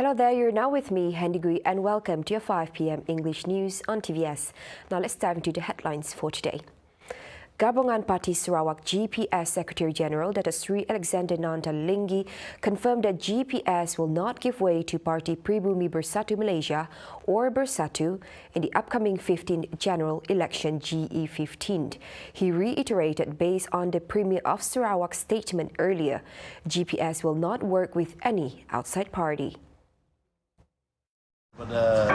Hello there, you're now with me, Handy Gui, and welcome to your 5 p.m. English news on TVS. Now let's dive into the headlines for today. Gabungan Parties Sarawak GPS Secretary General Dato' Sri Alexander Nanta Linggi confirmed that GPS will not give way to Parti Pribumi Bersatu Malaysia or Bersatu in the upcoming 15th General Election GE15. He reiterated based on the Premier of Sarawak's statement earlier, GPS will not work with any outside party. Pada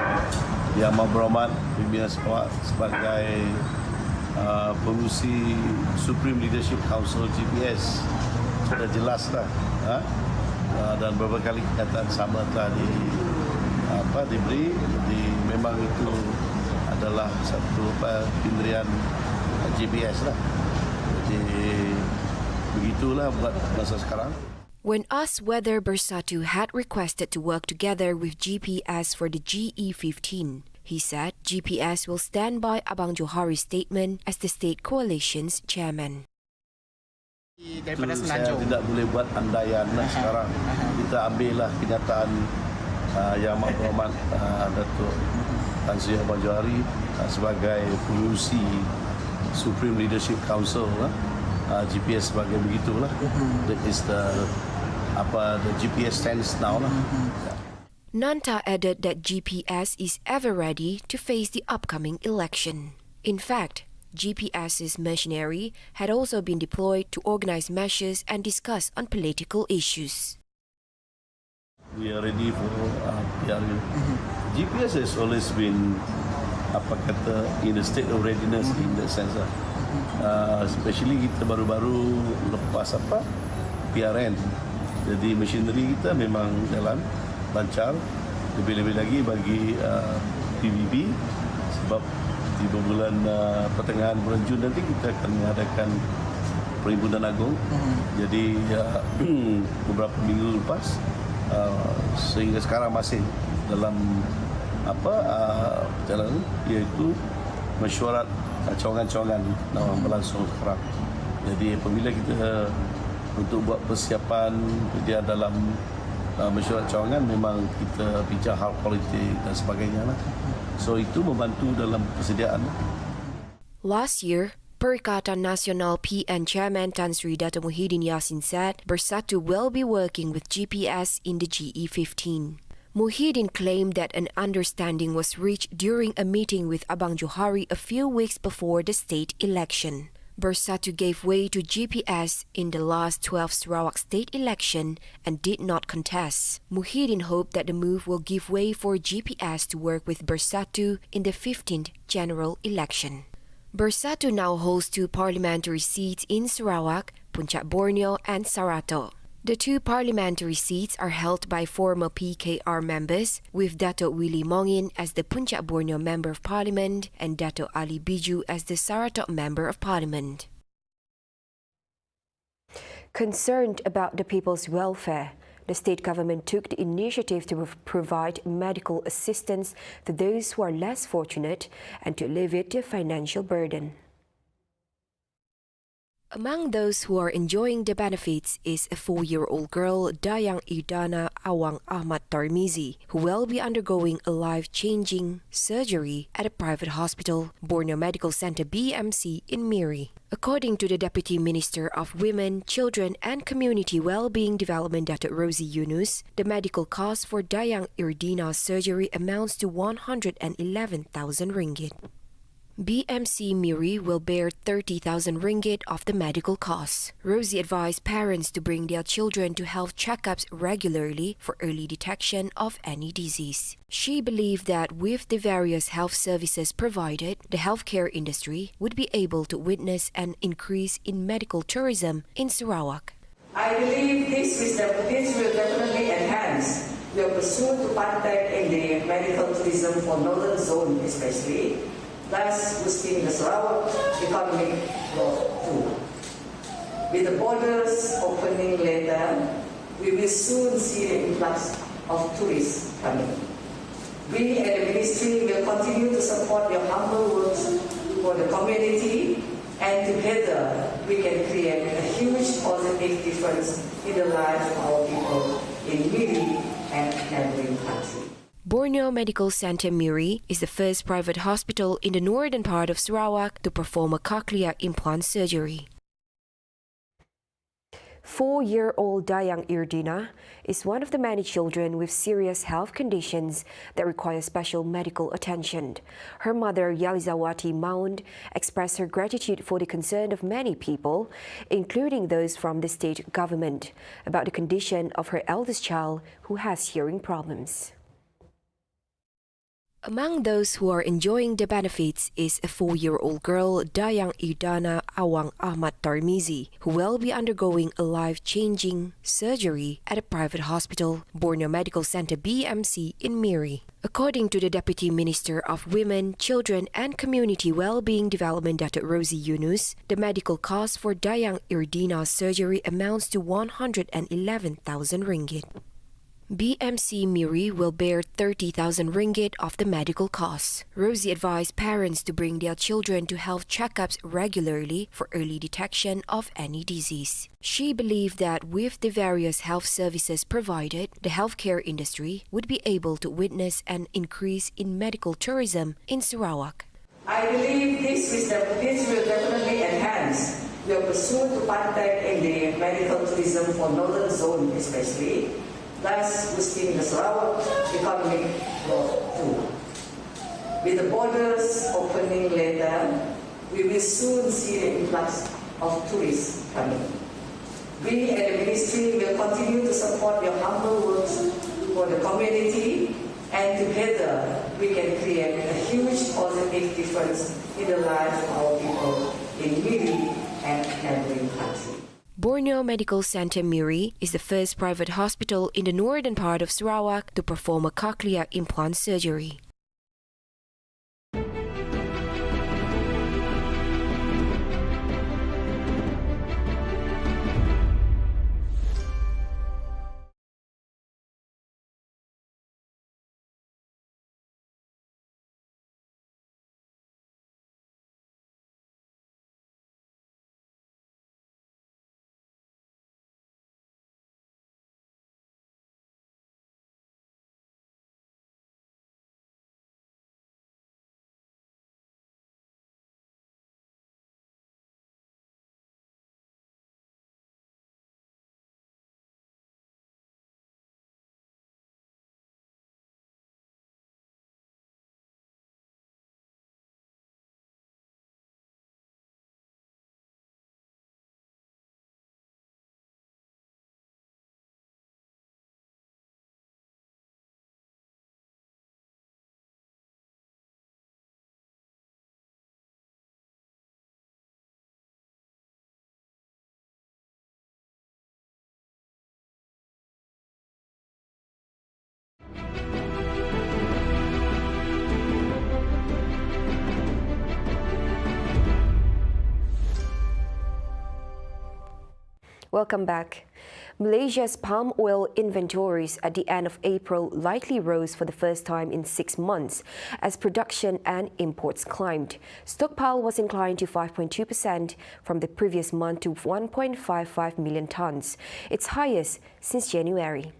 Yang Amat Berhormat Pimpinan Sarawak sebagai pengurusi Supreme Leadership Council GPS sudah jelaslah dan beberapa kali kenyataan sama telah diberi. Jadi memang itu adalah satu pendirian GPS lah. Jadi begitulah buat masa sekarang. When asked whether Bersatu had requested to work together with GPS for the GE15, he said GPS will stand by Abang Johari's statement as the state coalition's chairman. Saya tidak boleh buat andaian sekarang. Kita ambillah kenyataan Yang Amat Berhormat Datuk Tan Sri Abang Johari sebagai pengurusi Supreme Leadership Council GPS sebagai begitulah. That is the GPS stands now lah. Nanta added that GPS is ever ready to face the upcoming election. In fact, GPS's machinery had also been deployed to organize measures and discuss on political issues. We are ready for PRU. GPS has always been in a state of readiness in that sense especially kita baru-baru lepas PRN. Jadi machinery kita memang jalan lancar, lebih-lebih lagi bagi PBB sebab di bulan pertengahan bulan Jun nanti kita akan mengadakan Perhimpunan Agung. Jadi beberapa minggu lepas sehingga sekarang masih dalam perjalanan, iaitu mesyuarat cawangan-cawangan berlangsung sekarang. Jadi apabila kita untuk buat persiapan dia dalam mesyuarat cawangan, memang kita bincang hal politik dan sebagainya lah. So itu membantu dalam persediaan. Last year, Perikatan Nasional PN Chairman Tan Sri Dato' Muhyiddin Yassin said Bersatu will be working with GPS in the GE15. Muhyiddin claimed that an understanding was reached during a meeting with Abang Johari a few weeks before the state election. Bersatu gave way to GPS in the last 12th Sarawak state election and did not contest. Muhyiddin hoped that the move will give way for GPS to work with Bersatu in the 15th general election. Bersatu now holds 2 parliamentary seats in Sarawak, Puncak Borneo and Sarato. The 2 parliamentary seats are held by former PKR members, with Dato' Willy Mongin as the Puncak Borneo Member of Parliament and Dato' Ali Biju as the Saratok Member of Parliament. Concerned about the people's welfare, the state government took the initiative to provide medical assistance to those who are less fortunate and to alleviate their financial burden. Among those who are enjoying the benefits is a 4-year-old girl, Dayang Irdana Awang Ahmad Tarmizi, who will be undergoing a life-changing surgery at a private hospital, Borneo Medical Center BMC in Miri. According to the Deputy Minister of Women, Children and Community Wellbeing Development, Dato' Rosie Yunus, the medical cost for Dayang Irdana's surgery amounts to 111,000 ringgit. BMC Miri will bear 30,000 ringgit of the medical costs. Rosie advised parents to bring their children to health checkups regularly for early detection of any disease. She believed that with the various health services provided, the healthcare industry would be able to witness an increase in medical tourism in Sarawak. I believe this will definitely enhance your pursuit to partake in the medical tourism for Northern Zone especially, thus boosting the Sarawak economic growth too. With the borders opening later, we will soon see the influx of tourists coming. We at the Ministry will continue to support your humble works for the community, and together we can create a huge positive difference in the lives of our people in Miri and neighboring countries. Borneo Medical Center Miri is the first private hospital in the northern part of Sarawak to perform a cochlear implant surgery. 4-year-old Dayang Irdina is one of the many children with serious health conditions that require special medical attention. Her mother, Yalizawati Maund, expressed her gratitude for the concern of many people, including those from the state government, about the condition of her eldest child who has hearing problems. Among those who are enjoying the benefits is a 4-year-old girl, Dayang Irdana Awang Ahmad Tarmizi, who will be undergoing a life-changing surgery at a private hospital, Borneo Medical Center BMC in Miri. According to the Deputy Minister of Women, Children and Community Wellbeing Development, Dr. Rosie Yunus, the medical cost for Dayang Irdina's surgery amounts to 111,000 ringgit. BMC Miri will bear 30,000 ringgit of the medical costs. Rosie advised parents to bring their children to health checkups regularly for early detection of any disease. She believed that with the various health services provided, the healthcare industry would be able to witness an increase in medical tourism in Sarawak. I believe this will definitely enhance your pursuit to partake in the medical tourism for northern zone especially, thus boosting the Sarawak economic growth too. With the borders opening later, we will soon see the influx of tourists coming. We at the Ministry will continue to support your humble works for the community, and together we can create a huge positive difference in the lives of our people in Miri and neighboring countries. Borneo Medical Center Miri is the first private hospital in the northern part of Sarawak to perform a cochlear implant surgery. Welcome back. Malaysia's palm oil inventories at the end of April likely rose for the first time in 6 months as production and imports climbed. Stockpile was inclined to 5.2% from the previous month to 1.55 million tons, its highest since January.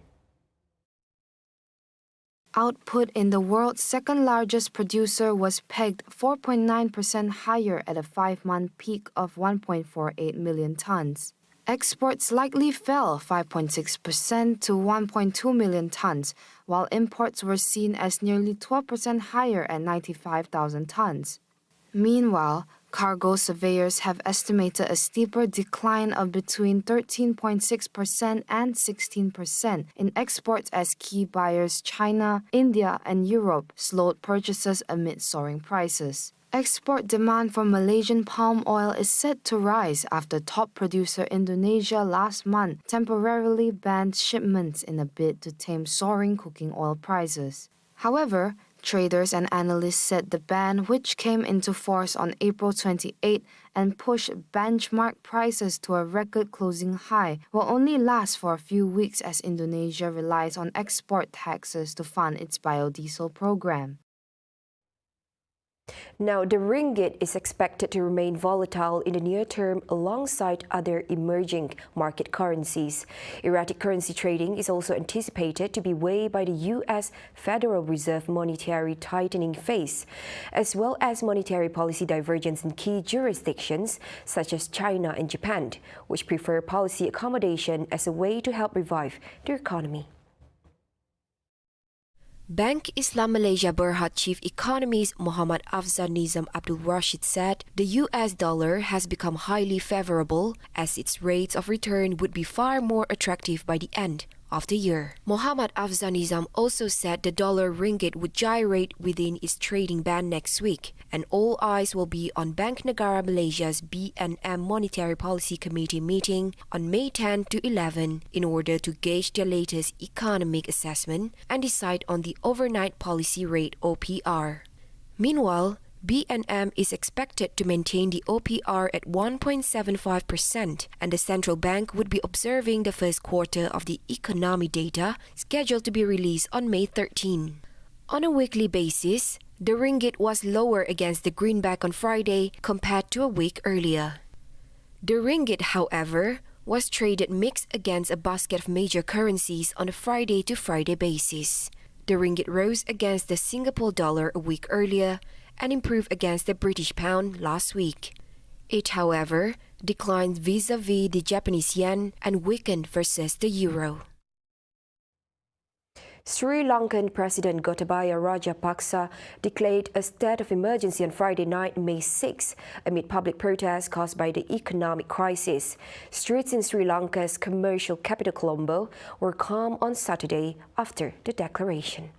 Output in the world's second-largest producer was pegged 4.9% higher at a 5-month peak of 1.48 million tons. Exports likely fell 5.6% to 1.2 million tons, while imports were seen as nearly 12% higher at 95,000 tons. Meanwhile, cargo surveyors have estimated a steeper decline of between 13.6% and 16% in exports as key buyers China, India, and Europe slowed purchases amid soaring prices. Export demand for Malaysian palm oil is set to rise after top producer Indonesia last month temporarily banned shipments in a bid to tame soaring cooking oil prices. However, traders and analysts said the ban, which came into force on April 28 and pushed benchmark prices to a record closing high, will only last for a few weeks as Indonesia relies on export taxes to fund its biodiesel program. Now, the ringgit is expected to remain volatile in the near term alongside other emerging market currencies. Erratic currency trading is also anticipated to be weighed by the U.S. Federal Reserve monetary tightening phase, as well as monetary policy divergence in key jurisdictions such as China and Japan, which prefer policy accommodation as a way to help revive their economy. Bank Islam Malaysia Berhad Chief Economist Muhammad Afzal Nizam Abdul Rashid said the US dollar has become highly favorable as its rates of return would be far more attractive by the end of the year. Muhammad Afzal Nizam also said the dollar ringgit would gyrate within its trading band next week, and all eyes will be on Bank Negara Malaysia's B&M Monetary Policy Committee meeting on May 10 to 11 in order to gauge their latest economic assessment and decide on the overnight policy rate OPR. Meanwhile, B&M is expected to maintain the OPR at 1.75%, and the central bank would be observing the first quarter of the economy data scheduled to be released on May 13. On a weekly basis, the ringgit was lower against the greenback on Friday compared to a week earlier. The ringgit, however, was traded mixed against a basket of major currencies on a Friday-to-Friday basis. The ringgit rose against the Singapore dollar a week earlier and improved against the British pound last week. It, however, declined vis-a-vis the Japanese yen and weakened versus the euro. Sri Lankan President Gotabaya Rajapaksa declared a state of emergency on Friday night, May 6, amid public protests caused by the economic crisis. Streets in Sri Lanka's commercial capital Colombo were calm on Saturday after the declaration.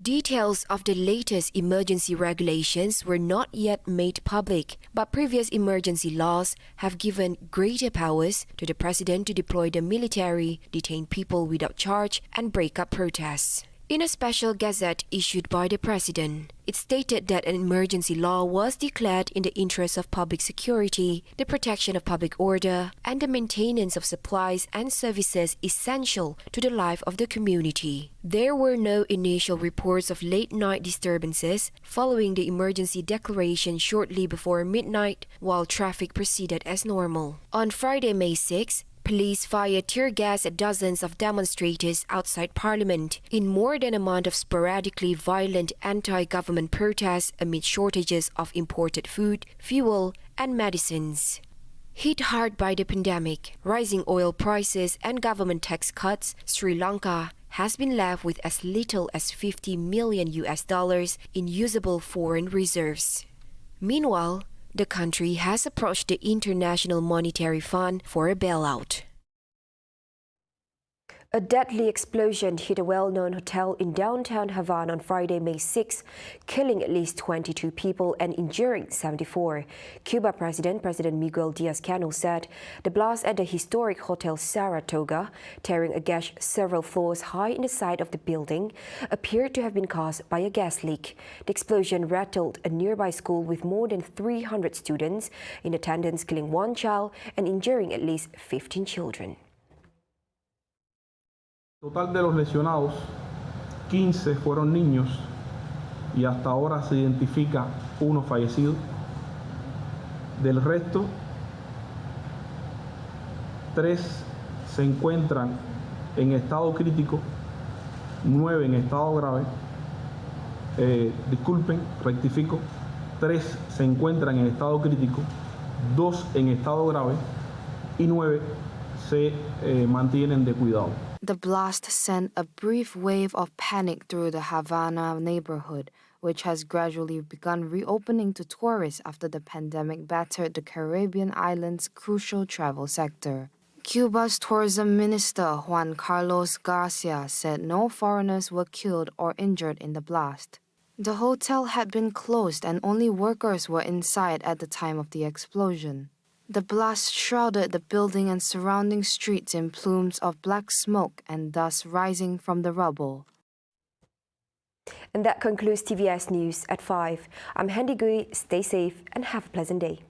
Details of the latest emergency regulations were not yet made public, but previous emergency laws have given greater powers to the president to deploy the military, detain people without charge, and break up protests. In a special gazette issued by the president, it stated that an emergency law was declared in the interest of public security, the protection of public order, and the maintenance of supplies and services essential to the life of the community. There were no initial reports of late-night disturbances following the emergency declaration shortly before midnight, while traffic proceeded as normal. On Friday, May 6, police fired tear gas at dozens of demonstrators outside Parliament in more than a month of sporadically violent anti-government protests amid shortages of imported food, fuel, and medicines. Hit hard by the pandemic, rising oil prices, and government tax cuts, Sri Lanka has been left with as little as $50 million in usable foreign reserves. Meanwhile, the country has approached the International Monetary Fund for a bailout. A deadly explosion hit a well-known hotel in downtown Havana on Friday, May 6, killing at least 22 people and injuring 74. Cuba President Miguel Diaz-Canel said the blast at the historic Hotel Saratoga, tearing a gash several floors high in the side of the building, appeared to have been caused by a gas leak. The explosion rattled a nearby school with more than 300 students in attendance, killing one child and injuring at least 15 children. Total de los lesionados, 15 fueron niños y hasta ahora se identifica uno fallecido. Del resto, 3 se encuentran en estado crítico, 9 en estado grave. Rectifico, 3 se encuentran en estado crítico, 2 en estado grave y 9 se mantienen de cuidado. The blast sent a brief wave of panic through the Havana neighborhood, which has gradually begun reopening to tourists after the pandemic battered the Caribbean islands' crucial travel sector. Cuba's tourism minister Juan Carlos Garcia said no foreigners were killed or injured in the blast. The hotel had been closed and only workers were inside at the time of the explosion. The blast shrouded the building and surrounding streets in plumes of black smoke and dust rising from the rubble. And that concludes TVS News at 5. I'm Handy Gui. Stay safe and have a pleasant day.